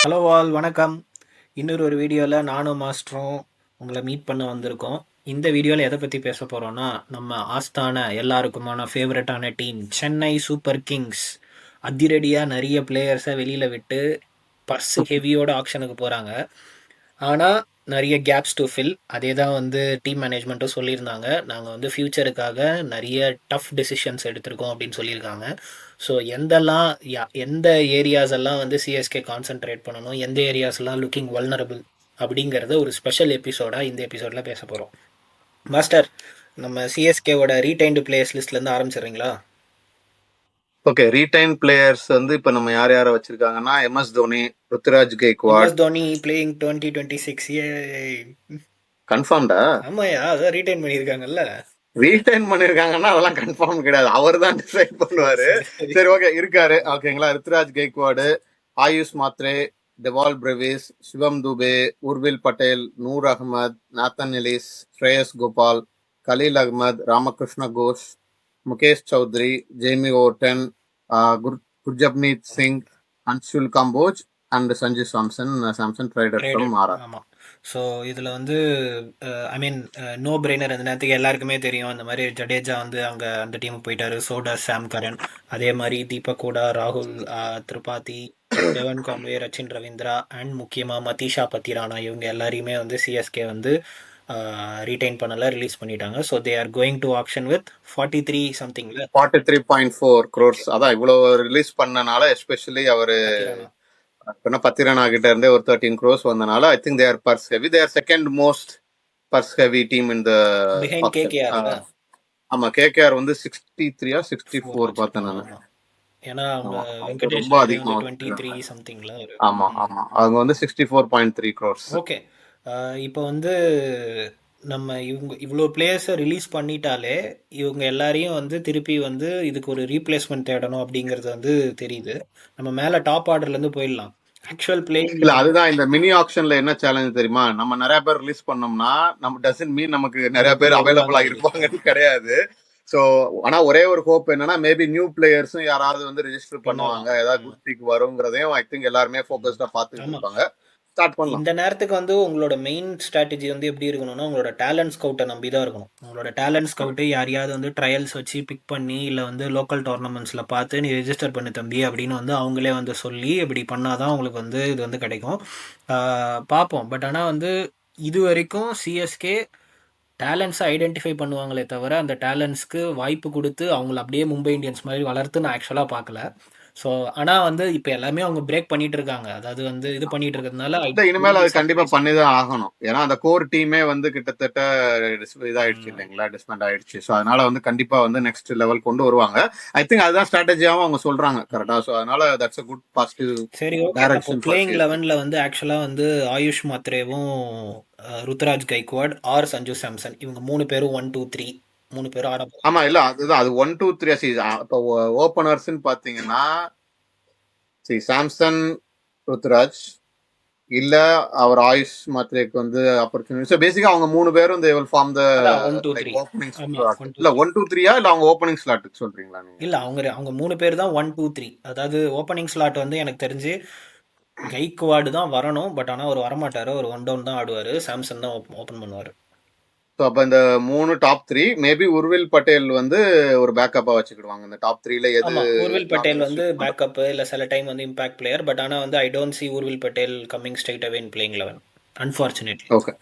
Hello all வணக்கம். இன்னொரு வீடியோவில் நானும் மாஸ்டரும் உங்களை மீட் பண்ண வந்திருக்கோம். இந்த வீடியோவில் எதை பற்றி பேச போகிறோன்னா, நம்ம ஆஸ்தான எல்லாருக்குமான ஃபேவரட்டான டீம் சென்னை சூப்பர் கிங்ஸ் அதிரடியாக நிறைய பிளேயர்ஸை வெளியில் விட்டு பர்ஸ் ஹெவியோட ஆக்ஷனுக்கு போகிறாங்க. ஆனால் நிறைய கேப்ஸ் டு ஃபில். அதே தான் வந்து டீம் மேனேஜ்மெண்ட்டும் சொல்லியிருந்தாங்க. நாங்கள் வந்து ஃப்யூச்சருக்காக நிறைய டஃப் டெசிஷன்ஸ் எடுத்திருக்கோம் அப்படின்னு சொல்லியிருக்காங்க. ஸோ எந்த ஏரியாஸ் எல்லாம் வந்து சிஎஸ்கே கான்சென்ட்ரேட் பண்ணணும், எந்த ஏரியாஸ்லாம் லுக்கிங் வல்னரபிள் அப்படிங்கிறத ஒரு ஸ்பெஷல் எபிசோடாக இந்த எபிசோடில் பேச போகிறோம். மாஸ்டர், நம்ம சிஎஸ்கேவோட ரீடைன்டு பிளேயர்ஸ் லிஸ்ட்லேருந்து ஆரம்பிச்சிடுறீங்களா? ஓகே, ரீடைன் பிளேயர்ஸ் வந்து இப்ப நம்ம யார் யாரை வச்சிருக்காங்கன்னா MS Dhoni, Ruturaj Gaikwad. MS Dhoni playing 2026. கன்ஃபார்ம்டா? ஆமாயா, அதான் ரீடைன் பண்ணியிருக்காங்கல்ல. ரீடைன் பண்ணிருக்காங்கன்னா அதெல்லாம் கன்ஃபார்ம் கிடையாது, அவர் தான் டிசைட் பண்ணுவாரு. சரி ஓகே, இருக்காரு ஓகேங்களா. Ruturaj Gaikwad, Ayush Mhatre, Dewald Brevis, Shivam Dube, Urvil Patel, Noor Ahmad, Nathan Ellis, Shreyas Gopal, Khaleel Ahmed, Ramakrishna Ghosh, Mukesh Choudhary, Jamie Overton, Gurjapneet Singh, Anshul Kamboj and Sanju Samson traded from RR. ஆமாம். ஸோ இதில் வந்து ஐ மீன் நோ பிரெய்னர். அந்த நேரத்துக்கு எல்லாருக்குமே தெரியும், அந்த மாதிரி ஜடேஜா வந்து அங்கே அந்த டீமுக்கு போயிட்டாரு. சோடா சாம் கரன், அதே மாதிரி தீபக் கூடா, ராகுல் திரிபாதி, டெவன் கான்வே, ரச்சின் ரவீந்திரா அண்ட் முக்கியமாக மதீஷா பத்திரானா, இவங்க எல்லாரையுமே வந்து சிஎஸ்கே வந்து ரீடைன் பண்ணல, ரிலீஸ் பண்ணிட்டாங்க. So they are going to action with 43 சம்திங்ல 43.4 crores. அதான் இவ்வளோ ரிலீஸ் பண்ணனால எஸ்பெஷலி அவரு பத்திரனா கிட்ட இருந்தே ஒரு 13 crores வந்தனால ஐ think they R purse heavy. They are second most purse heavy team in the KKR. ஆமா, கேகேஆர் வந்து 63 or 64 பார்த்தேன் நான். ஏன்னா அவங்க ரொம்ப அதிகமா 23 சம்திங்ல. ஆமா ஆமா, அவங்க வந்து 64.3 crores. ஓகே, இப்போ வந்து நம்ம இவ்வளோ பிளேயர்ஸை ரிலீஸ் பண்ணிட்டாலே இவங்க எல்லாரையும் வந்து திருப்பி வந்து இதுக்கு ஒரு ரீப்ளேஸ்மெண்ட் தேடணும் அப்படிங்கிறது வந்து தெரியுது. நம்ம மேலே டாப் ஆர்டர்லேருந்து போயிடலாம். ஆக்சுவல் பிளேயிங் இல்ல, அதுதான் இந்த மினி ஆக்ஷன்ல என்ன சேலஞ்ச் தெரியுமா, நம்ம நிறைய பேர் ரிலீஸ் பண்ணோம்னா நம்ம டசன்ட் மீன் நமக்கு நிறைய பேர் அவைலபிளா இருப்பாங்கன்னு கிடையாது. ஸோ ஆனா ஒரே ஒரு ஹோப் என்னன்னா, மேபி நியூ பிளேயர்ஸும் யாராவது வந்து ரெஜிஸ்டர் பண்ணுவாங்க, ஏதாவது குஸ்திக்கு வருங்கிறதையும் ஐ திங்க் எல்லாருமே ஃபோக்கஸ்டா பார்த்துட்டு இருப்பாங்க. இந்த நேரத்துக்கு வந்து உங்களோட மெயின் ஸ்ட்ராட்டஜி வந்து எப்படி இருக்கணும்னா, உங்களோட டேலண்ட் ஸ்கவுட்டை நம்பி தான் இருக்கணும். உங்களோட டேலண்ட் ஸ்கவுட்டு யாரையாவது வந்து ட்ரையல்ஸ் வச்சு பிக் பண்ணி, இல்லை வந்து லோக்கல் டோர்னமெண்ட்ஸில் பார்த்து நீ ரெஜிஸ்டர் பண்ணு தம்பி அப்படின்னு வந்து அவங்களே வந்து சொல்லி இப்படி பண்ணாதான் உங்களுக்கு வந்து இது வந்து கிடைக்கும். பார்ப்போம். பட் ஆனால் வந்து இது வரைக்கும் சிஎஸ்கே டேலண்ட்ஸை ஐடென்டிஃபை பண்ணுவாங்களே தவிர, அந்த டேலண்ட்ஸ்க்கு வாய்ப்பு கொடுத்து அவங்கள அப்படியே மும்பை இந்தியன்ஸ் மாதிரி வளர்த்து நான் ஆக்சுவலாக பார்க்கல. ஸோ ஆனால் வந்து இப்போ எல்லாமே அவங்க பிரேக் பண்ணிட்டு இருக்காங்க. அதாவது வந்து இது பண்ணிட்டு இருக்கிறதுனால இனிமேல் அது கண்டிப்பா பண்ணிதான் ஆகணும். ஏன்னா அந்த கோர் டீமே வந்து கிட்டத்தட்ட இதாயிடுச்சு இல்லைங்களா, டிஸ்பேண்ட் ஆயிடுச்சு. ஸோ அதனால வந்து கண்டிப்பா வந்து நெக்ஸ்ட் லெவல் கொண்டு வருவாங்க. ஐ திங்க் அதுதான் ஸ்ட்ராட்டஜியாவும் அவங்க சொல்றாங்க கரெக்டா. ஸோ அதனால that's a good positive direction. Playing 11ல வந்து ஆக்சுவலா வந்து ஆயுஷ் மாத்ரேவும் ருத்ராஜ் கைக்வாட் ஆர் சஞ்சு சாம்சன், இவங்க 3 பேரும் 1 2 3 3 பேரும் ஆட. ஆமா, இல்ல அதுதான், அது 1 2 3 இப்போ ஓபனர்ஸ்ன்னு பாத்தீங்கன்னா சாம்சன், ருத்ராஜ், இல்ல அவர் ஆயுஷ் மாத்ரேக்கு வந்து ஆப்பர்ச்சுனிட்டி. சோ பேசிக்கா அவங்க 3 பேரும் they will form the opening slot. இல்ல 1 2 3 இல்ல அவங்க ஓபனிங் ஸ்லாட் சொல்றீங்களா நீங்க? இல்ல அவங்க 3 பேர் தான் 1 2 3. அதாவது ஓபனிங் ஸ்லாட் வந்து எனக்கு தெரிஞ்சு கைக்வாடு தான் வரணும். பட் ஆனா அவர் வரமாட்டாரு, அவர் 1 டவுன் தான் ஆடுவாரு. சாம்சன் தான் ஓபன் பண்ணுவாரு. ஸோ அப்போ இந்த 3 டாப் 3 மேபி உர்வில் பட்டேல் வந்து ஒரு பேக்கப்பா வச்சுக்கிடுவாங்க இந்த டாப் 3ல. எது உர்வில் பட்டேல் வந்து பேக்கப், இல்ல சில டைம் வந்து இம்பாக்ட் பிளேயர். பட் ஆனா வந்து I don't see Urvil Patel coming straight away in playing 11 unfortunately. Okay,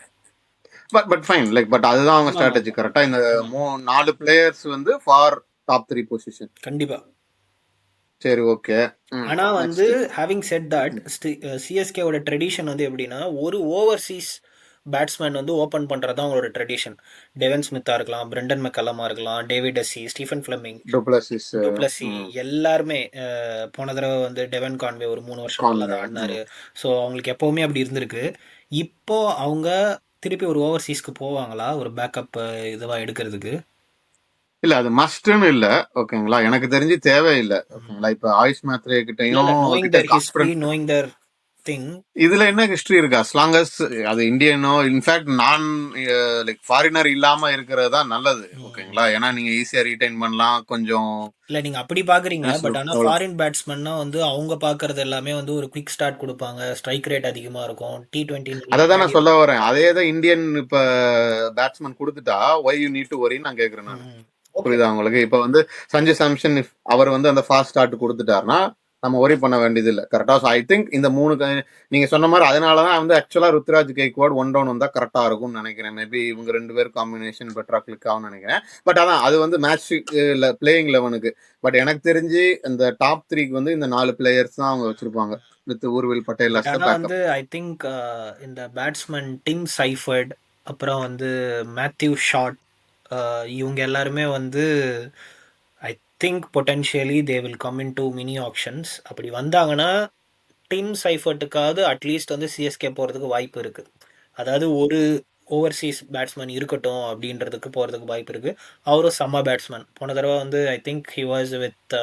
but fine, like but அதுதான் அவங்க ஸ்ட்ராட்டஜி கரெக்டா. இந்த 4 பிளேயர்ஸ் வந்து ஃபார் டாப் 3 பொசிஷன் கண்டிப்பா. சரி ஓகே. ஆனா வந்து ஹேவிங் செட் தட், சிஎஸ்கேவோட ட்ரெடிஷன் வந்து எப்படின்னா, ஒரு ஓவர்சீஸ் பேட்ஸ்மேன் வந்து ஓப்பன் பண்ணுறது தான் அவங்களோட ட்ரெடிஷன். டெவன் ஸ்மித்தாக இருக்கலாம், பிரெண்டன் மெக்கல்லமா இருக்கலாம், David Tessy, Stephen Fleming, du Plessis எல்லாருமே. போன தடவை வந்து டெவன் கான்வே ஒரு 3 வருஷம் நல்லா ஆடினாரு. ஸோ அவங்களுக்கு எப்போவுமே அப்படி இருந்திருக்கு. இப்போ அவங்க திருப்பி ஒரு ஓவர்சீஸ்க்கு போவாங்களா ஒரு பேக்கப் இதுவாக எடுக்கிறதுக்கு? இல்ல அது மஸ்ட்னு இல்ல ஓகேங்களா, எனக்கு தெரிஞ்சு தேவையில்லை ஓகேங்களா. இப்ப ஆயுஷ் மாத்ரே கிட்டையும் knowing their history, knowing their thing. இதுல என்ன ஹிஸ்டரி இருக்கு? as long as அது இந்தியனோ இன்ஃபேக்ட் நான் லைக் ஃபாரினர் இல்லாம இருக்கிறது தான் நல்லது. ஓகேங்களா? ஏன்னா நீங்க ஈஸியா ரீடைன் பண்ணலாம். கொஞ்சம் இல்ல நீங்க அப்படி பாக்குறீங்க. என்ன பட் சொல்றது, ஆனா ஃபாரின் பேட்ஸ்மேன்னா வந்து அவங்க பாக்குறது எல்லாமே வந்து ஒரு குவிக் ஸ்டார்ட் கொடுப்பாங்க, ஸ்ட்ரைக் ரேட் அதிகமா இருக்கும், T20 நல்லா அதை தான் விளையாடி. நான் சொல்ல வரேன். அதே தான் இந்தியன் இப்ப பேட்ஸ்மேன் கொடுத்துட்டா why you need to worry நான் கேக்குறேன் நான். ஓகே. புரியுதா உங்களுக்கு? இப்ப வந்து சஞ்சு சாம்சன் அவர் வந்து அந்த ஃபாஸ்ட் ஸ்டார்ட் கொடுத்துட்டாருன்னா நம்ம ஒரி பண்ண வேண்டியது இல்லை. கரெக்டா? ஐ திங்க் இந்த மூணு நீங்க சொன்ன மாதிரி அதனாலதான் வந்து ஆக்சுவலா ருத்ராஜ் கெய்க்வாட் 1 டவுன் வந்தா கரெக்டா இருக்கும்னு நினைக்கிறேன். மேபி இவங்க 2 பேர் காம்பினேஷன் பெட்டரா கிளிக் ஆகும்னு நினைக்கிறேன். பட் அதான் அது வந்து மேட்ச் பிளேயிங் 11க்கு. பட் எனக்கு தெரிஞ்சு இந்த டாப் 3க்கு வந்து இந்த 4 பிளேயர்ஸ் தான் அவங்க வச்சிருப்பாங்க with Urvil Patel but as ஆனா பேக்கப். வந்து ஐ திங்க் இந்த பேட்ஸ்மேன் டிம் சைஃபர்ட், அப்புறம் வந்து மேத்யூ ஷாட், இவங்க எல்லாருமே வந்து I think potentially they will come in to many options. அப்படி வந்தாங்கன்னா டிம் சைஃபர்ட்டுக்காவது அட்லீஸ்ட் வந்து சிஎஸ்கே போகிறதுக்கு வாய்ப்பு இருக்குது. அதாவது ஒரு ஓவர்சீஸ் பேட்ஸ்மேன் இருக்கட்டும் அப்படின்றதுக்கு போகிறதுக்கு வாய்ப்பு இருக்குது. அவரும் செம்ம பேட்ஸ்மேன். போன தடவை வந்து I think he was with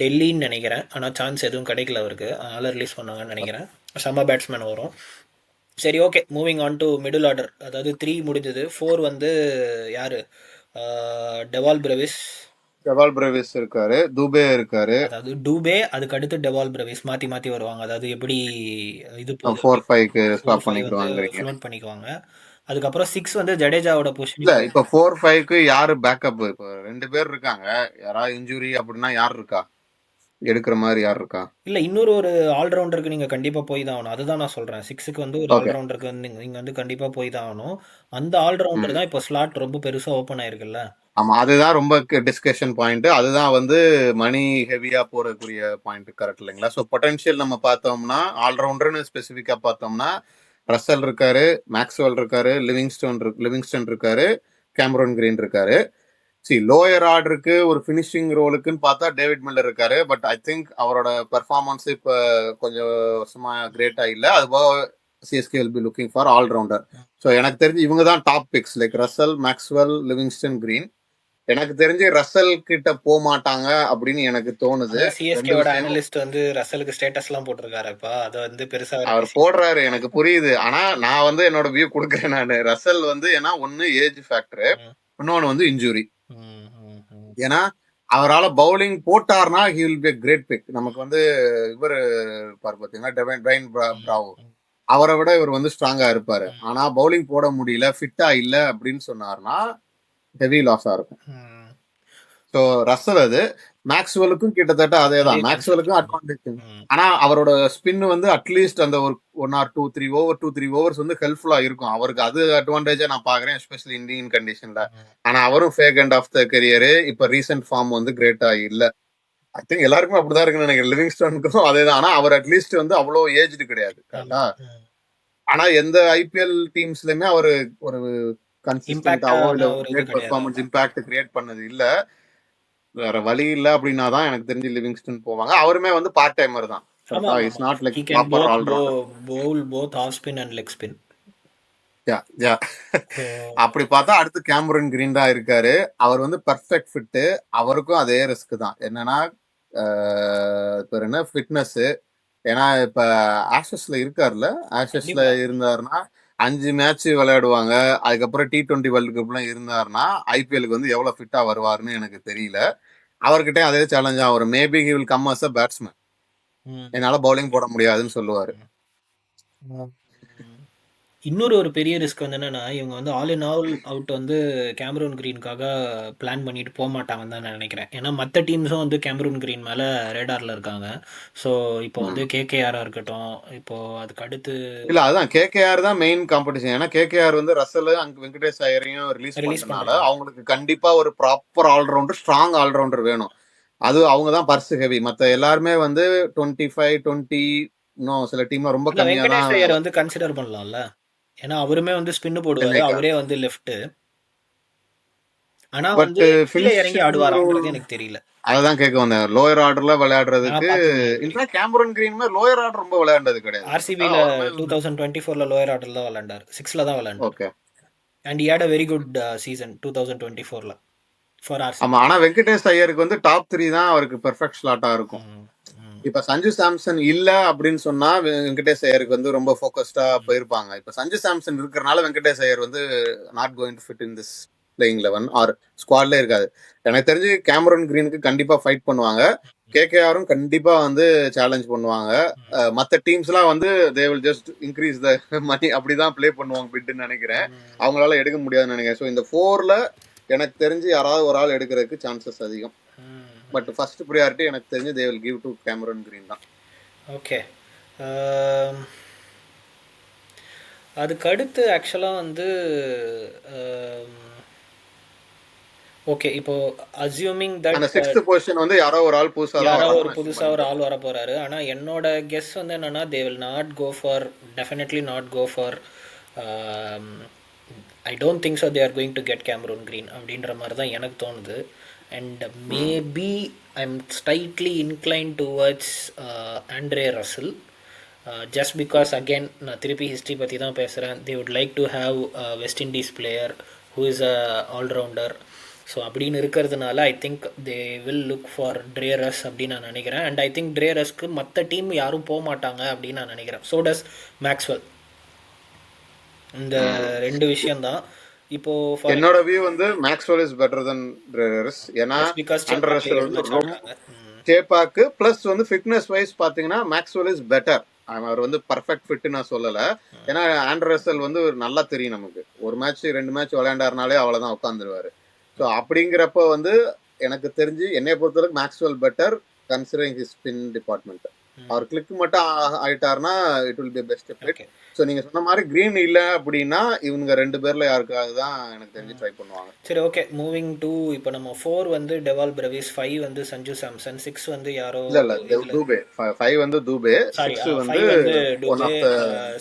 டெல்லின்னு நினைக்கிறேன். ஆனால் சான்ஸ் எதுவும் கிடைக்கல அவருக்கு, அதனால் ரிலீஸ் பண்ணாங்கன்னு நினைக்கிறேன். செம்ம பேட்ஸ்மேன் வரும். சரி, okay, moving on to middle order. அதாவது 3 முடிஞ்சது. 4 வந்து யார்? Dewald Brevis. ஜவால் பிரேவிஸ் இருக்காரு, துபே இருக்காரு. அதாவது டூபே, அதுக்கு அடுத்து டெவால் பிரவிஸ் மாற்றி மாற்றி வருவாங்க. அதாவது எப்படி இது போகுது 4-5க்கு 4, ஸ்வாப் 5 வந்து பண்ணிக்கிடுவாங்கிறீங்க. ஃப்ளோட் பண்ணிக்குவாங்க. அதுக்கப்புறம் 6 வந்து ஜடேஜாவோட இல்ல பொசிஷனிங். இப்ப 4-5க்கு யாரு பேக்கப்? இப்ப 2 பேர் இருக்காங்க. யாராவது இன்ஜுரி அப்படின்னா யார் இருக்கா எடுக்கிற மாதிரி? யார் இருக்கா? இல்லை, இன்னொரு ஒரு ஆல்ரவுண்டருக்கு நீங்கள் கண்டிப்பாக போய் தான் ஆகணும். அதுதான் நான் சொல்கிறேன். 6க்கு வந்து ஒரு ஓகே. ஆல்ரவுண்டருக்கு வந்து நீங்கள் வந்து கண்டிப்பாக போய் தான் ஆகணும். அந்த ஆல்ரவுண்டர் தான் இப்போ ஸ்லாட் ரொம்ப பெருசாக ஓப்பன் ஆயிருக்குல்ல. ஆமா, அதுதான் ரொம்ப டிஸ்கஷன் பாயிண்ட். அதுதான் வந்து மணி ஹெவியா போறக்கூடிய பாயிண்ட். கரெக்ட் இல்லைங்களா? ஸோ பொட்டன்ஷியல் நம்ம பார்த்தோம்னா ஆல்ரவுண்டர்னு ஸ்பெசிஃபிக்கா பார்த்தோம்னா ரசல் இருக்காரு, மேக்ஸ்வெல் இருக்காரு, லிவிங்ஸ்டன் இருக்காரு, கேமரூன் கிரீன் இருக்காரு. லோயர் ஆர்டருக்கு ஒரு ஃபினிஷிங் ரோலுக்குன்னு பார்த்தா டேவிட் மில்லர் இருக்காரு. பட் ஐ திங்க் அவரோட பெர்ஃபார்மன்ஸ் இப்போ கொஞ்சம் வருஷமா கிரேட்டா இல்லை. அது போக CSK will be looking for allrounder. So எனக்கு தெரிஞ்சு இவங்க தான் top picks, like Russell, Maxwell, Livingstone, Green. எனக்கு தெரிஞ்சு ரசல் கிட்ட போக மாட்டாங்க அப்படின்னு எனக்கு தோணுது. சிஎஸ்கேவோட அனலிஸ்ட் வந்து ரசலுக்கு ஸ்டேட்டஸ்லாம் போட்டிருக்காருப்பா. அதை வந்து பெருசாக அவர் போடுறாரு, எனக்கு புரியுது. ஆனா நான் வந்து என்னோட வியூ கொடுக்குறேன். நான் ரசல் வந்து ஏன்னா ஒன்னு ஏஜ் ஃபேக்டர், இன்னொன்னு வந்து இன்ஜுரி. ஏன்னா அவரால் பவுலிங் போட்டார்னா he will be great pick. நமக்கு வந்து இவர் இருப்பார் பார்த்தீங்கன்னா ட்வைன் பிராவோ, அவரை விட இவர் வந்து ஸ்ட்ராங்கா இருப்பாரு. ஆனா பவுலிங் போட முடியல, ஃபிட்டா இல்ல அப்படின்னு சொன்னார்னா ஹெவி லாஸா இருக்கும். ஸோ ரசல் அது. மேக்ஸ்வெலுக்கும் கிட்டத்தட்ட அதே தான். மேக்ஸ்வெலுக்கும் அட்வான்டேஜ். ஆனா அவரோட ஸ்பின் வந்து அட்லீஸ்ட் அந்த ஒரு 1 or 2-3 ஓவர்ஸ் வந்து ஹெல்ப்ஃபுல்லா இருக்கும் அவருக்கு. அது அட்வான்டேஜா நான் பாக்குறேன், எஸ்பெஷலி இந்தியன் கண்டிஷன்ல. ஆனா அவரும் fag end of the career. இப்ப ரீசெண்ட் ஃபார்ம் வந்து கிரேட்டா இல்ல. ஐ திங்க் எல்லாருக்குமே அப்படிதான் இருக்குன்னு நினைக்கிறேன். லிவிங்ஸ்டனுக்கும் அதே தான். ஆனா அவர் அட்லீஸ்ட் வந்து அவ்வளோ ஏஜ்டு கிடையாது. ஆனா எந்த ஐபிஎல் டீம்ஸ்லயுமே அவரு ஒரு கன்சிஸ்டன்டாவோ இல்ல கிரேட் பெர்ஃபார்மன்ஸ் இம்பாக்ட் கிரியேட் பண்ணது இல்ல. வேற வழி இல்ல அப்படின்னா தான் எனக்கு தெரிஞ்சு லிவிங்ஸ்டன் போவாங்க. அவருமே வந்து பார்ட் டைமர் தான். Is not like proper allrounder. Bowl both of spin and leg spin. அப்படி பார்த்தா அடுத்து கேமரூன் கிரீன் தான் இருக்காரு. அவர் வந்து பெர்ஃபெக்ட் ஃபிட். அவருக்கும் அதே ரிஸ்க் தான். என்னன்னா இப்ப என்ன ஃபிட்னஸ். ஏன்னா இப்ப ஆஷஸ்ல இருக்காருல்ல, ஆஷஸ்ல இருந்தாருன்னா 5 மேட்ச் விளையாடுவாங்க. அதுக்கப்புறம் T20 வேர்ல்டு கப்லாம் இருந்தாருன்னா ஐபிஎலுக்கு வந்து எவ்வளவு ஃபிட்டா வருவாருன்னு எனக்கு தெரியல. அவர்கிட்ட அதே சேலஞ்சா வரும். Maybe he will come as a batsman. என்னால பவுலிங் போட முடியாதுன்னு சொல்லுவாரு. இன்னொரு ஒரு பெரிய ரிஸ்க் வந்து என்னன்னா, இவங்க வந்து ஆல் இன் ஆல் அவுட் வந்து கேமரூன் கிரீனுக்காக பிளான் பண்ணிட்டு போக மாட்டாங்கன்னு தான் நான் நினைக்கிறேன். ஏன்னா மற்ற டீம்ஸும் வந்து கேமரூன் கிரீன் மேலே ரேடாரில் இருக்காங்க. ஸோ இப்போ வந்து கேகேஆராக இருக்கட்டும், இப்போ அதுக்கு அடுத்து இல்ல அதான் கேகேஆர் தான் மெயின் காம்படிஷன். ஏன்னா கேகேஆர் வந்து ரசல் அங்க வெங்கடேஷ் ஐயரையும் ரிலீஸ் பண்ணனால அவங்களுக்கு கண்டிப்பா ஒரு ப்ராப்பர் ஆல்ரவுண்டர், ஸ்ட்ராங் ஆல்ரவுண்டர் வேணும். அது அவங்க தான் பர்ஸ் ஹெவி. மத்த எல்லாருமே வந்து 25, 20 இன்னும் சில டீம்ல ரொம்ப கம்மியா தான். வெங்கடேஷ் ஐயர் வந்து கன்சிடர் பண்ணலாம்ல. ஏன்னா அவருமே வந்து ஸ்பின் போடுவாரு, அவரே வந்து லெஃப்ட். ஆனா வந்து கீழே இறங்கி ஆடுவாரான்றது எனக்கு தெரியல. அதான் கேட்க வந்தேன். லோயர் ஆர்டர்ல விளையாடுறதுக்கு in fact Cameron Green lower order ரொம்ப விளையாண்டது கிடையாது. ஆர்சிபில 2024ல லோயர் ஆர்டர்ல தான் விளையாண்டார். 6ல தான் விளையாண்டார். ஓகே. And he had a very good season 2024ல ஃபார் ஆர்சிபி. ஆமா, ஆனா வெங்கடேஷ் ஐயருக்கு வந்து டாப் 3 தான் அவருக்கு பெர்ஃபெக்ட் ஸ்லாட்டா இருக்கும். இப்ப சஞ்சு சாம்சன் இல்ல அப்படின்னு சொன்னா வெங்கடேஷ் ஐயருக்கு வந்து ரொம்ப ஃபோக்கஸ்டா போயிருப்பாங்க. இப்ப சஞ்சு சாம்சன் இருக்கிறனால வெங்கடேஷ் ஐயர் வந்து not going to fit in this playing 11 or ஸ்குவாட்ல இருக்காது. எனக்கு தெரிஞ்சு கேமரன் கிரீனுக்கு கண்டிப்பா ஃபைட் பண்ணுவாங்க. கேகேஆரும் கண்டிப்பா வந்து சேலஞ்ச் பண்ணுவாங்க. மத்த டீம்ஸ்லாம் வந்து they will just increase the money அப்படிதான் ப்ளே பண்ணுவாங்க பிட்னு நினைக்கிறேன். அவங்களால எடுக்க முடியாதுன்னு நினைக்கிறேன். ஸோ இந்த 4ல எனக்கு தெரிஞ்சு யாராவது ஒரு ஆள் எடுக்கிறதுக்கு சான்சஸ் அதிகம். பட் ஃபர்ஸ்ட் ப்ரியாரிட்டி எனக்கு தெரிஞ்சு they will give to Cameron green தான். ஓகே, அதுக்கு அடுத்து ஆக்சுவலாக வந்து ஓகே, இப்போ அசியூமிங் தட் அந்த 6th பொசிஷன் வந்து யாரோ ஒரு ஆள் புதுசாக ஒரு ஆள் வர போறாரு. ஆனால் என்னோட கெஸ் வந்து என்னன்னா they will not go for, definitely not go for, I don't think so they are going to get Cameron Green அப்படின்ற மாதிரி தான் எனக்கு தோணுது. And maybe I am slightly incline towards Andre Russell, just because again நான் திருப்பி history பற்றி தான் பேசுகிறேன். They would like to have West Indies player who is a allrounder. So அப்படின்னு இருக்கிறதுனால I think they will look for ட்ரேரஸ் அப்படின்னு நான் நினைக்கிறேன். அண்ட் ஐ திங்க் ட்ரேரஸ்க்கு மற்ற டீம் யாரும் போக மாட்டாங்க அப்படின்னு நான் நினைக்கிறேன். So does Maxwell. இந்த 2 விஷயம்தான். இப்போ என்னோட வியூ வந்து மேக்ஸ்வெல் இஸ் பெட்டர் தென் ட்ரேரஸ். ஏன்னா சேப்பாக்கு ப்ளஸ் வந்து ஃபிட்னஸ் வைஸ் பார்த்தீங்கன்னா மேக்ஸ்வெல் இஸ் பெட்டர். அவர் வந்து பர்ஃபெக்ட் ஃபிட் நான் சொல்லலை. ஏன்னா ஆண்ட்ரசல் வந்து நல்லா தெரியும் நமக்கு. ஒரு மேட்ச் 2 மேட்ச் விளையாண்டாருனாலே அவ்வளோதான் உட்காந்துருவாரு. ஸோ அப்படிங்கிறப்ப வந்து எனக்கு தெரிஞ்சு என்னைய பொறுத்தவரைக்கும் Maxwell better considering his spin department. அவர் கிளிக் மட்டும் ஆயிட்டாருன்னா it will be best fit. So நீங்க சொன்ன மாதிரி கிரீன் இல்லை அப்படின்னா இவங்க 2 பேர்ல யாருக்காவது தான் எனக்கு தெரிஞ்சு ட்ரை பண்ணுவாங்க. சரி, ஓகே, மூவிங் டு இப்போ நம்ம 4 வந்து டெவால் பிரவிஸ், 5 வந்து சஞ்சு சாம்சன், 6 வந்து யாரோ தூபே, 5 வந்து தூபே, 6 வந்து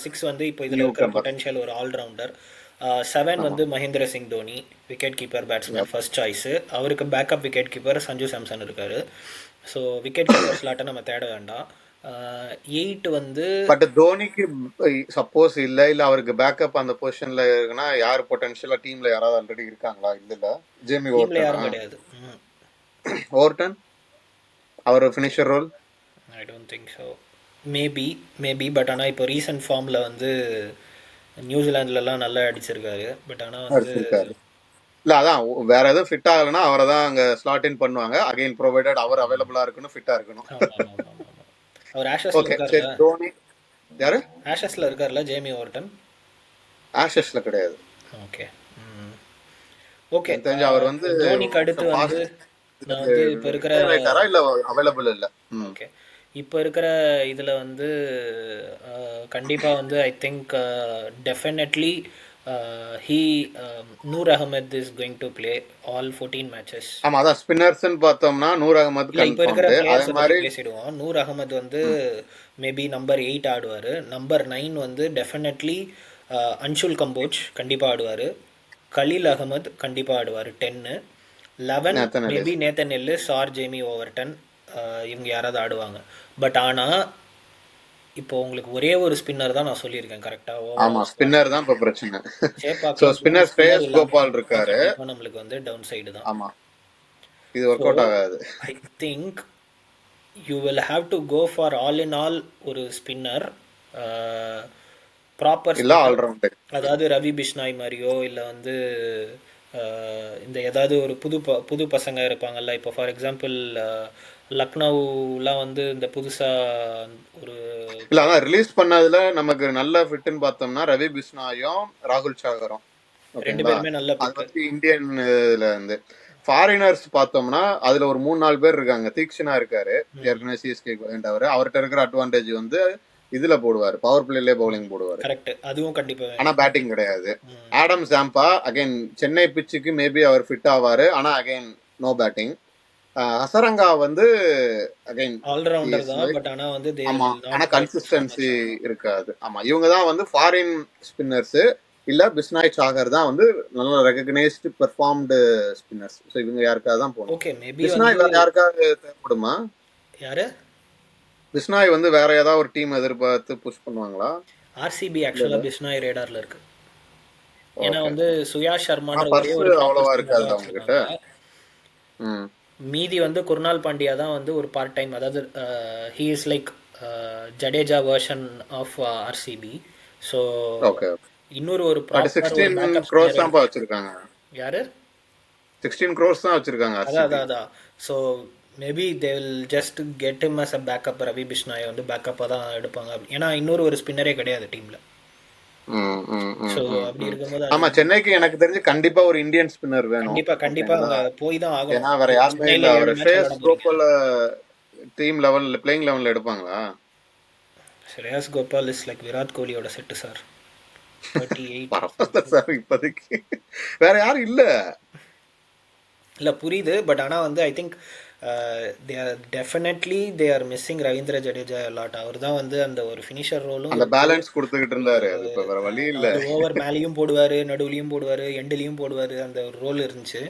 6 வந்து இப்போ இதுல இருக்கிற பொட்டன்ஷியல் ஒரு ஆல்ரவுண்டர். 7 வந்து Mahendra Singh Dhoni, wicket keeper batsman first choice. அவருக்கு backup wicket keeper Sanju Samson இருக்காரு. ஸோ விக்கெட் கீப்பர் ஸ்லாட்டை நம்ம தேட வேண்டாம். 8 வந்து பட் தோனிக்கு சப்போஸ் இல்ல அவருக்கு பேக்கப் அந்த பொசிஷன்ல இருக்குன்னா யார் பொட்டன்ஷியலா டீம்ல யாராவது ஆல்ரெடி இருக்காங்களா? இல்ல ஜேமி ஓவர்டன் யாரும் கிடையாது. ஓவர்டன் அவர் finisher role I don't think so. Maybe but ஆனால் இப்போ ரீசன்ட் ஃபார்மில் வந்து நியூசிலாந்துலலாம் நல்லா அடிச்சிருக்காரு. பட் ஆனால் வந்து இல்ல அதான் வேற எதுவும் ஃபிட் ஆகலைன்னா அவரை தான் அங்க ஸ்லாட் இன் பண்ணுவாங்க. அகைன் ப்ரொவைடட் அவர் அவைலபிளா இருக்கணும், ஃபிட்டா இருக்கணும். அவர் ஆஷஸ்ல இருக்காருல. தோனி யாரு ஆஷஸ்ல இருக்காருல ஜேமி ஓவர்டன்? ஆஷஸ்ல கிடையாது. ஓகே தெரிஞ்சு அவர் வந்து தோனிக்கு அடுத்து வந்து நான் வந்து இப்போ இருக்கிற இல்ல அவைலபிள் இல்ல. ஓகே, இப்போ இருக்கிற இதில் வந்து கண்டிப்பாக வந்து I think definitely Noor Ahmad is going to play all 14 matches. ஆமா, அதான் ஸ்பின்னர்ஸ்னு பார்த்தோம்னா நூர் அகமத் இப்போ இருக்கிற பிளேயர்ஸ் பத்தி பேசிடுவோம். நூர் அகமத் வந்து மேபி நம்பர் 8 ஆடுவார். நம்பர் 9 வந்து டெஃபினெட்லி அன்ஷுல் கம்போஜ் கண்டிப்பாக ஆடுவார். கலீல் அகமத் கண்டிப்பாக ஆடுவார் 10. 11 maybe Nathan Ellis or Jamie Overton, இவங்க யாராவது ஆடுவாங்க. பட் ஆனால் இப்போ உங்களுக்கு ஒரே ஒரு ஸ்பின்னர் தான் நான் சொல்லியிருக்கேன் கரெக்டா? ஆமா, ஸ்பின்னர் தான் இப்ப பிரச்சனை. சோ ஸ்பின்னர் ஸ்ரேயஸ் கோபால் இருக்காரு. நம்மளுக்கு வந்து டவுன் சைடு தான். ஆமா, இது வொர்க் அவுட் ஆகாது. I think you will have to go for all in all ஒரு ஸ்பின்னர், ப்ராப்பர் இல்ல ஆல்ரவுண்டர். அதாவது ரவி பிஷ்னாய் மாதிரியோ இல்லை வந்து இந்த ஏதாவது ஒரு புது பசங்க இருப்பாங்கல்ல. இப்போ ஃபார் எக்ஸாம்பிள் லக்னோலாம் வந்து இந்த புதுசா ஒரு இல்ல அதான் ரிலீஸ் பண்ணதுல நமக்கு நல்ல ஃபிட்னு பார்த்தோம்னா ரவி பிஷ்னாயும் ராகுல் சாகரும் 2 பேருமே நல்ல பிக். இந்தியன் இதுல இருந்து ஃபாரினர்ஸ் பார்த்தோம்னா அதுல ஒரு 3-4 பேர் இருக்காங்க. தீக்ஷனா இருக்காரு, ஏற்கனவே சிஎஸ்கே வேண்டவர். அவர்கிட்ட இருக்கிற அட்வான்டேஜ் வந்து இதுல போடுவாரு, பவர் பிளேல பவுலிங் போடுவாரு. கரெக்ட், அதுவும் கண்டிப்பா. ஆனா பேட்டிங் கிடையாது. ஆடம் சாம்பா அகைன் சென்னை பிச்சுக்கு மேபி அவர் ஃபிட் ஆவாரு. ஆனா அகைன் நோ பேட்டிங். ஹசரங்கா வந்து அகைன் ஆல்ரவுண்டர் தான். பட் ஆனா வந்து ஆனா கன்சிஸ்டன்சி இருக்காது. ஆமா, இவங்க தான் வந்து ஃபாரின் ஸ்பின்னர்ஸ். இல்ல பிஸ்னாய் சாகர் தான் வந்து நல்ல ரெகக்னைஸ்டு பெர்ஃபார்ம்டு ஸ்பின்னர்ஸ். சோ இவங்க யாருக்காவது தான் போணும். ஓகே, மேபி பிஸ்னாய் வேற யாருக்காவது தேவைப்படுமா? யாரு பிஸ்னாய் வந்து வேற ஏதாவது ஒரு டீம் எதிர்பார்த்து புஷ் பண்ணுவாங்களா? ஆர்சிபி ஆக்சுவலா பிஸ்னாய் ரேடார்ல இருக்கு. ஏன்னா வந்து சுயாஷ் சர்மா அவ்வளவா இருக்காது அவங்க கிட்ட. மீதி வந்து குருணால் பாண்டியா தான் வந்து ஒரு பார்ட் டைம், அதாவது he is like Jadeja version of RCB. So okay. இன்னொரு ஒரு பட் ப்ராப்பர் ஒரு 16 பேக்கப் க்ரோஸ் ஸ்பின்னர் தான்ப்பா வச்சிருக்காங்க. யாரு? 16 க்ரோஸ் தான் வச்சிருக்காங்க அதான் ஆர்சிபி. அதான் அதான். So maybe they will just get him as a backup. Ravi பிஷ்னாயை வந்து பேக்கப்பாக தான் எடுப்பாங்க. ஏன்னா இன்னொரு ஒரு ஸ்பின்னரே கிடையாது டீமில். ம், ம், ம், ஸோ ம், அப்படி ம். இருக்கும்போது அது ஆமா, சென்னைக்கு எனக்கு தெரிஞ்சு கண்டிப்பா ஒரு இந்தியன் ஸ்பின்னர் வேணும். கண்டிப்பாக கண்டிப்பாக ஓகேங்களா? அவங்க போய் தான் ஆகணும். ஏன்னா வேற யாருமே இல்ல. சென்னையில் அவர் 7 மேட்ச் ஸ்ரேயஸ் விளையாட போகிறீங்க. கோபால டீம் லெவல்ல பிளேயிங் லெவல்ல எடுப்பாங்களா? ஸ்ரேயஸ் கோபால் இஸ் லைக் விராட் கோலியோட செட்டு சார். 38 பரவாயில்ல சார் இப்போதைக்கு. வேற யாரும் இல்ல. இல்லை புரியுது, பட் ஆனால் வந்து I think they are definitely they are missing Ravindra Jadeja lot. அவர் தான் வந்து அந்த ஒரு ஃபினிஷர் ரோலும் அந்த பேலன்ஸ் கொடுத்துக்கிட்டு இருந்தாரு. அது இப்ப வேற வழி இல்ல. அதாவது ஓவர் மேலேயும் போடுவார், நடுவுலையும் போடுவார், எண்டுலேயும் போடுவார், அந்த ஒரு ரோல் இருந்துச்சு.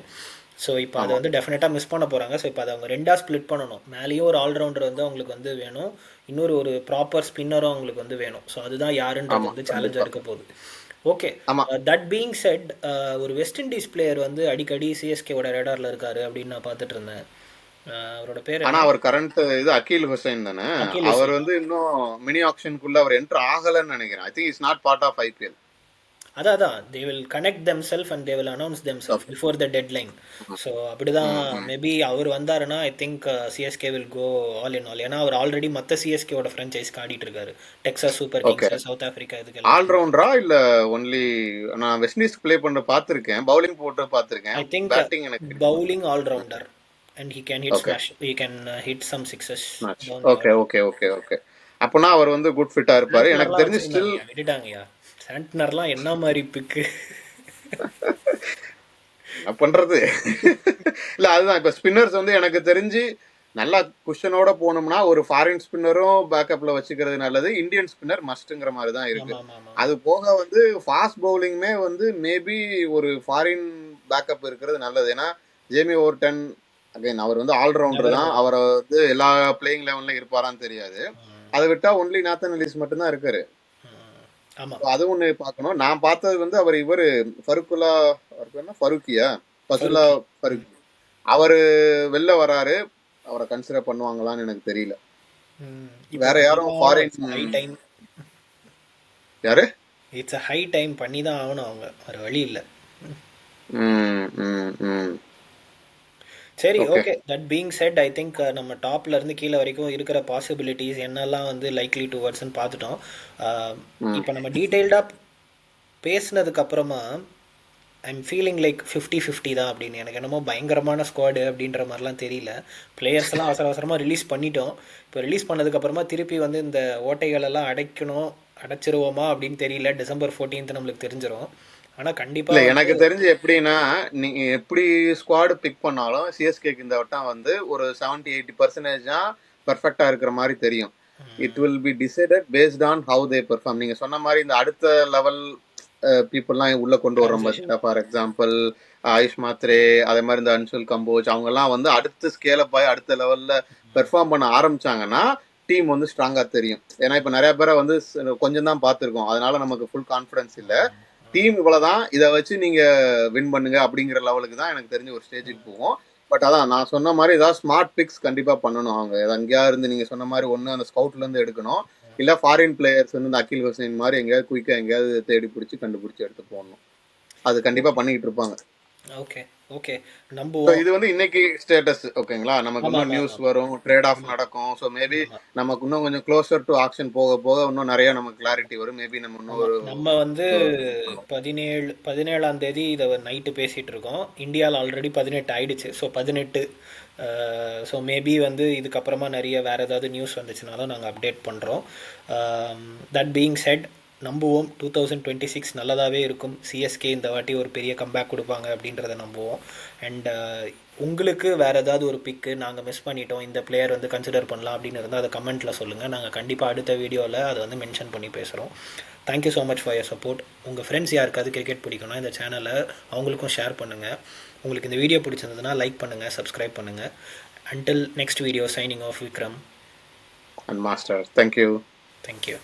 ஸோ இப்போ அதை வந்து டெஃபினட்டாக மிஸ் பண்ண போகிறாங்க. ஸோ இப்போ அதை அவங்க ரெண்டாக ஸ்ப்ளிட் பண்ணணும். மேலேயும் ஒரு ஆல்ரவுண்டர் வந்து அவங்களுக்கு வந்து வேணும், இன்னொரு ஒரு ப்ராப்பர் ஸ்பின்னரும் அவங்களுக்கு வந்து வேணும். ஸோ அதுதான் யாருன்றது வந்து சேலஞ்சாக இருக்க போகுது. ஓகே, தட் பீயிங் செட், ஒரு வெஸ்ட் இண்டீஸ் பிளேயர் வந்து அடிக்கடி சிஎஸ்கேவோட ரேடாரில் இருக்காரு அப்படின்னு நான் பார்த்துட்டு இருந்தேன். அவரோட பேர் ஆனா அவர் கரண்ட் இது அகில் ஹுசைன் தானே. அவர் வந்து இன்னும் மினி ஆக்ஷனுக்குள்ள அவர் என்டர் ஆகலன்னு நினைக்கிறேன். I think is not part of IPL. அதான் they will connect themselves and they will announce themselves before the deadline. So அப்படிதான் மேபி அவர் வந்தாருன்னா I think CSK will go all in all. ஏன்னா அவர் already மற்ற சிஎஸ்கேவோட ஃப்ரான்ச்சைஸ்க்கு ஆடிட்டு இருக்காரு. Texas Super Kings, South Africa, இதுக்கு ஆல்ரவுண்டரா இல்ல ஒன்லி? நான் வெஸ்ட் இண்டீஸ் ப்ளே பண்ண பார்த்திருக்கேன், பவுலிங் போட்டு பார்த்திருக்கேன். ஐ திங்க் பேட்டிங் எனக்கு bowling allrounder and he can hit smash, he can hit some sixes. Okay okay okay okay. அப்பனா அவர் வந்து குட் ஃபிட்டா இருப்பாரு. எனக்கு தெரிஞ்சு ஸ்டில் விட்டுட்டாங்கயா. சாண்டனர்லாம் என்ன மாதிரி பிக்கு என்ன பண்றது? இல்ல அதுதான் இப்ப ஸ்பின்னர்ஸ் வந்து எனக்கு தெரிஞ்சு நல்லா குஷனோட போனோம்னா ஒரு ஃபாரின் ஸ்பின்னரும் பேக்கப்ல வச்சுக்கிறது நல்லது. இந்தியன் ஸ்பின்னர் மஸ்ட்ங்கிற மாதிரி தான் இருக்கு. அது போக வந்து ஃபாஸ்ட் பவுலிங்குமே வந்து மேபி ஒரு ஃபாரின் பேக்கப் இருக்கிறது நல்லது. ஏன்னா ஜேமி ஓவர்டன் அகைன் அவர் வந்து ஆல்ரவுண்டர் தான். அவரை வந்து எல்லா பிளேயிங் லெவல்ல இருப்பாரான்னு தெரியாது. அதை விட்டா ஒன்லி நாத்தன் எலிஸ் மட்டும்தான் இருக்காரு. அது ஒண்ணு பார்க்கணும். நான் பார்த்தது வந்து அவர் ஃபருக்கியா பசுலா ஃபருக்கி, அவரு வெளில வராரு. அவரை கன்சிடர் பண்ணுவாங்களான்னு எனக்கு தெரியல. வேற யாரும் ஃபாரின் யாரு? இட்ஸ் a high time பண்ணி தான் ஆகணும் அவங்க, வேற வழி இல்லை. சரி, okay. That being set, I think நம்ம டாப்ல இருந்து கீழே வரைக்கும் இருக்கிற பாசிபிலிட்டிஸ் என்னெல்லாம் வந்து லைக்லி டுவர்ட்ஸ்ன்னு பார்த்துட்டோம். இப்போ நம்ம டீட்டெயில்டாக பேசினதுக்கு அப்புறமா ஐம் ஃபீலிங் லைக் 50-50 தான் அப்படின்னு. எனக்கு என்னமோ பயங்கரமான ஸ்குவாடு அப்படின்ற மாதிரிலாம் தெரியல. பிளேயர்ஸ் எல்லாம் அவசரமாக ரிலீஸ் பண்ணிட்டோம். இப்போ ரிலீஸ் பண்ணதுக்கப்புறமா திருப்பி வந்து இந்த ஓட்டைகளெல்லாம் அடைச்சிருவோமா அப்படின்னு தெரியல. December 14th நம்மளுக்கு தெரிஞ்சிடும். ஆனால் கண்டிப்பாக எனக்கு தெரிஞ்சு எப்படின்னா, நீங்க எப்படி ஸ்குவாடு பிக் பண்ணாலும் சிஎஸ்கேக்கு இந்த வட்டம் வந்து ஒரு 70-80% தான் பெர்ஃபெக்டா இருக்கிற மாதிரி தெரியும். It will B decided based on how they perform. நீங்க சொன்ன மாதிரி இந்த அடுத்த லெவல் பீப்புள்லாம் உள்ள கொண்டு வரோம் பார்த்தீங்கன்னா, ஃபார் எக்ஸாம்பிள் ஆயுஷ் மாத்ரே, அதே மாதிரி இந்த அன்சுல் கம்போஜ், அவங்கெல்லாம் வந்து அடுத்த ஸ்கேலப் ஆகி அடுத்த லெவல்ல பெர்ஃபார்ம் பண்ண ஆரம்பிச்சாங்கன்னா டீம் வந்து ஸ்ட்ராங்கா தெரியும். ஏன்னா இப்போ நிறைய பேரை வந்து கொஞ்சம் தான் பார்த்துருக்கோம், அதனால நமக்கு ஃபுல் கான்ஃபிடன்ஸ் இல்லை. டீம் இவ்வளவுதான், இதை வச்சு நீங்க வின் பண்ணுங்க அப்படிங்கிற லெவலுக்கு தான் எனக்கு தெரிஞ்ச ஒரு ஸ்டேஜுக்கு போவோம். பட் அதான் நான் சொன்ன மாதிரி ஏதாவது ஸ்மார்ட் பிக்ஸ் கண்டிப்பா பண்ணணும். அவங்க எங்கேயா இருந்து நீங்க சொன்ன மாதிரி ஒண்ணு அந்த ஸ்கவுட்ல இருந்து எடுக்கணும், இல்ல ஃபாரின் பிளேயர்ஸ் வந்து இந்த அகில் ஹுசைன் மாதிரி எங்கேயாவது குயிக்கா எங்கேயாவது தேடி பிடிச்சி கண்டுபிடிச்சி எடுத்து போடணும். அது கண்டிப்பா பண்ணிக்கிட்டு இருப்பாங்க. ஓகே ஓகே, நம்புவோம். இது வந்து இன்னைக்கு ஸ்டேட்டஸ். ஓகேங்களா, நமக்கு இன்னும் நியூஸ் வரும், ட்ரேட் ஆஃப் நடக்கும். ஸோ மேபி நமக்கு இன்னும் கொஞ்சம் க்ளோசர் டு ஆக்ஷன் போக போக இன்னும் நிறைய நமக்கு கிளாரிட்டி வரும். மேபி நம்ம வந்து 17ஆம் தேதி இதை நைட்டு பேசிட்டு இருக்கோம். இந்தியாவில் ஆல்ரெடி 18 ஆயிடுச்சு. ஸோ 18. ஸோ மேபி வந்து இதுக்கப்புறமா நிறைய வேறு ஏதாவது நியூஸ் வந்துச்சுனாலும் நாங்கள் அப்டேட் பண்ணுறோம். தட் பீயிங் செட், நம்புவோம் 2026 நல்லதாகவே இருக்கும். சிஎஸ்கே இந்த வாட்டி ஒரு பெரிய கம்பேக் கொடுப்பாங்க அப்படின்றத நம்புவோம். அண்ட் உங்களுக்கு வேறு ஏதாவது ஒரு பிக்கு நாங்கள் மிஸ் பண்ணிட்டோம், இந்த பிளேயர் வந்து கன்சிடர் பண்ணலாம் அப்படின்னு இருந்தால் அதை கமெண்ட்டில் சொல்லுங்கள். நாங்கள் கண்டிப்பாக அடுத்த வீடியோவில் அதை வந்து மென்ஷன் பண்ணி பேசுகிறோம். Thank you so much for your support. உங்கள் ஃப்ரெண்ட்ஸ் யாருக்காவது கிரிக்கெட் பிடிக்கணும், இந்த சேனலை அவங்களுக்கும் ஷேர் பண்ணுங்கள். உங்களுக்கு இந்த வீடியோ பிடிச்சிருந்ததுன்னா லைக் பண்ணுங்கள், சப்ஸ்கிரைப் பண்ணுங்கள். Until next video, signing off, Vikram and Master. Thank you. Thank you.